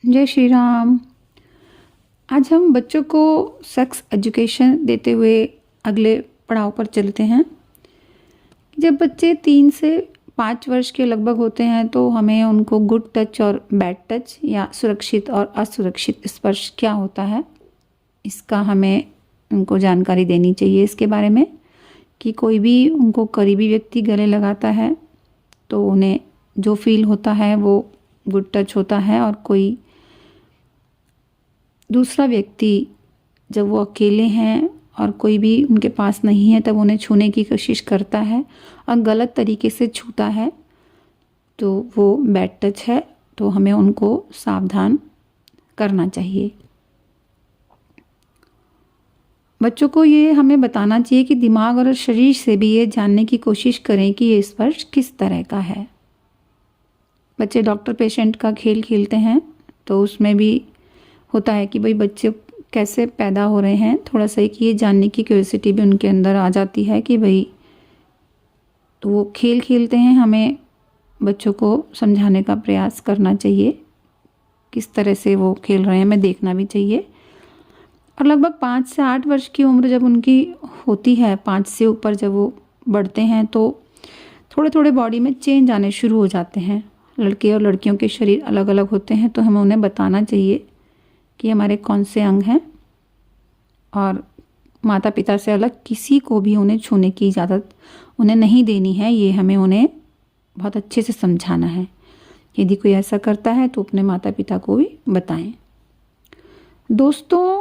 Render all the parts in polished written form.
जय श्री राम। आज हम बच्चों को सेक्स एजुकेशन देते हुए अगले पड़ाव पर चलते हैं। जब बच्चे 3 से 5 वर्ष के लगभग होते हैं तो हमें उनको गुड टच और बैड टच या सुरक्षित और असुरक्षित स्पर्श क्या होता है इसका हमें उनको जानकारी देनी चाहिए। इसके बारे में कि कोई भी उनको करीबी व्यक्ति गले लगाता है तो उन्हें जो फील होता है वो गुड टच होता है, और कोई दूसरा व्यक्ति जब वो अकेले हैं और कोई भी उनके पास नहीं है तब उन्हें छूने की कोशिश करता है और गलत तरीके से छूता है तो वो बैड टच है। तो हमें उनको सावधान करना चाहिए। बच्चों को ये हमें बताना चाहिए कि दिमाग और शरीर से भी ये जानने की कोशिश करें कि ये स्पर्श किस तरह का है। बच्चे डॉक्टर पेशेंट का खेल खेलते हैं तो उसमें भी होता है कि भाई बच्चे कैसे पैदा हो रहे हैं, थोड़ा सा कि ये जानने की क्यूरियोसिटी भी उनके अंदर आ जाती है कि भाई तो वो खेल खेलते हैं। हमें बच्चों को समझाने का प्रयास करना चाहिए किस तरह से वो खेल रहे हैं, हमें देखना भी चाहिए। और लगभग 5 से 8 वर्ष की उम्र जब उनकी होती है, 5 से ऊपर जब वो बढ़ते हैं तो थोड़े थोड़े बॉडी में चेंज आने शुरू हो जाते हैं। लड़के और लड़कियों के शरीर अलग अलग होते हैं तो हमें उन्हें बताना चाहिए कि हमारे कौन से अंग हैं, और माता पिता से अलग किसी को भी उन्हें छूने की इजाज़त उन्हें नहीं देनी है। ये हमें उन्हें बहुत अच्छे से समझाना है। यदि कोई ऐसा करता है तो अपने माता पिता को भी बताएं। दोस्तों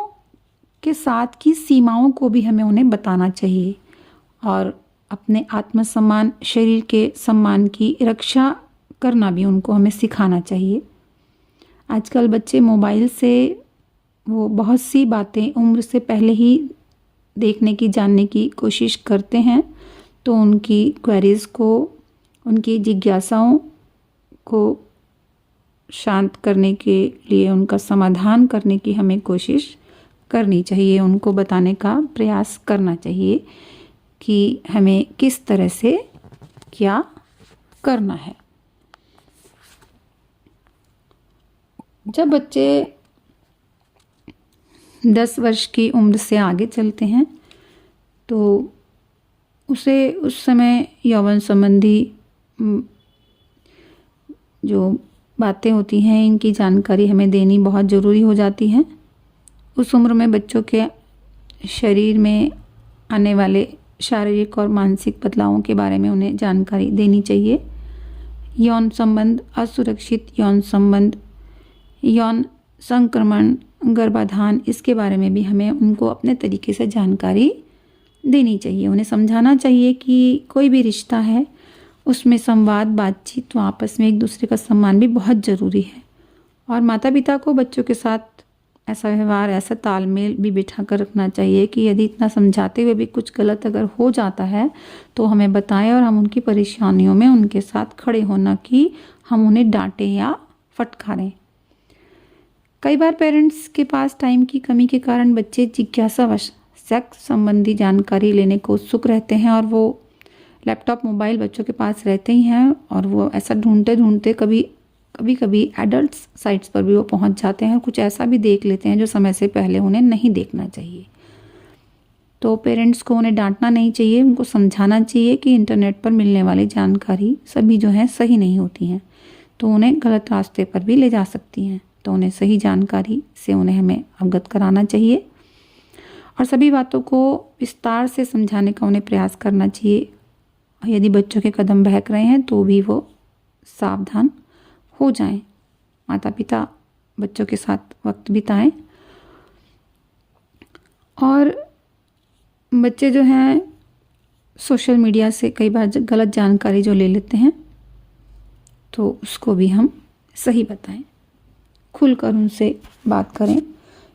के साथ की सीमाओं को भी हमें उन्हें बताना चाहिए, और अपने आत्मसम्मान, शरीर के सम्मान की रक्षा करना भी उनको हमें सिखाना चाहिए। आजकल बच्चे मोबाइल से वो बहुत सी बातें उम्र से पहले ही देखने की, जानने की कोशिश करते हैं, तो उनकी क्वेरीज़ को, उनकी जिज्ञासाओं को शांत करने के लिए, उनका समाधान करने की हमें कोशिश करनी चाहिए। उनको बताने का प्रयास करना चाहिए कि हमें किस तरह से क्या करना है। जब बच्चे 10 वर्ष की उम्र से आगे चलते हैं तो उसे उस समय यौवन संबंधी जो बातें होती हैं इनकी जानकारी हमें देनी बहुत ज़रूरी हो जाती है। उस उम्र में बच्चों के शरीर में आने वाले शारीरिक और मानसिक बदलावों के बारे में उन्हें जानकारी देनी चाहिए। यौन संबंध, असुरक्षित यौन संबंध, यौन संक्रमण, गर्भाधान, इसके बारे में भी हमें उनको अपने तरीके से जानकारी देनी चाहिए। उन्हें समझाना चाहिए कि कोई भी रिश्ता है उसमें संवाद, बातचीत, तो आपस में एक दूसरे का सम्मान भी बहुत ज़रूरी है। और माता पिता को बच्चों के साथ ऐसा व्यवहार, ऐसा तालमेल भी बिठा कर रखना चाहिए कि यदि इतना समझाते हुए भी कुछ गलत अगर हो जाता है तो हमें बताएं और हम उनकी परेशानियों में उनके साथ खड़े होना कि हम उन्हें डांटें या फटकारें। कई बार पेरेंट्स के पास टाइम की कमी के कारण बच्चे जिज्ञासावश सेक्स संबंधी जानकारी लेने को उत्सुक रहते हैं, और वो लैपटॉप, मोबाइल बच्चों के पास रहते ही हैं, और वो ऐसा ढूंढते ढूंढते कभी एडल्ट साइट्स पर भी वो पहुंच जाते हैं और कुछ ऐसा भी देख लेते हैं जो समय से पहले उन्हें नहीं देखना चाहिए। तो पेरेंट्स को उन्हें डांटना नहीं चाहिए, उनको समझाना चाहिए कि इंटरनेट पर मिलने वाली जानकारी सभी जो है सही नहीं होती हैं, तो उन्हें गलत रास्ते पर भी ले जा सकती हैं। तो उन्हें सही जानकारी से उन्हें हमें अवगत कराना चाहिए और सभी बातों को विस्तार से समझाने का उन्हें प्रयास करना चाहिए। यदि बच्चों के कदम बहक रहे हैं तो भी वो सावधान हो जाएं। माता पिता बच्चों के साथ वक्त बिताएं। और बच्चे जो हैं सोशल मीडिया से कई बार गलत जानकारी जो ले लेते हैं तो उसको भी हम सही बताएं, खुलकर उनसे बात करें।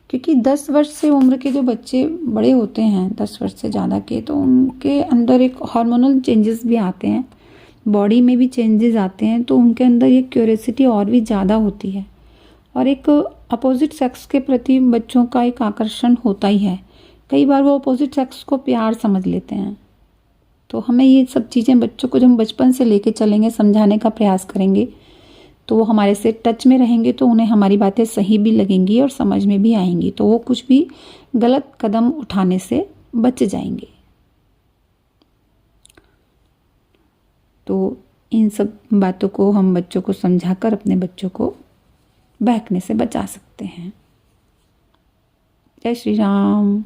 क्योंकि 10 वर्ष से उम्र के जो बच्चे बड़े होते हैं, 10 वर्ष से ज़्यादा के, तो उनके अंदर एक हार्मोनल चेंजेस भी आते हैं, बॉडी में भी चेंजेस आते हैं, तो उनके अंदर ये क्यूरियोसिटी और भी ज़्यादा होती है, और एक अपोजिट सेक्स के प्रति बच्चों का एक आकर्षण होता ही है। कई बार वो अपोजिट सेक्स को प्यार समझ लेते हैं। तो हमें ये सब चीज़ें बच्चों को जब हम बचपन से लेके चलेंगे, समझाने का प्रयास करेंगे, तो वो हमारे से टच में रहेंगे तो उन्हें हमारी बातें सही भी लगेंगी और समझ में भी आएंगी, तो वो कुछ भी गलत कदम उठाने से बच जाएंगे। तो इन सब बातों को हम बच्चों को समझाकर अपने बच्चों को बहकने से बचा सकते हैं। जय श्री राम।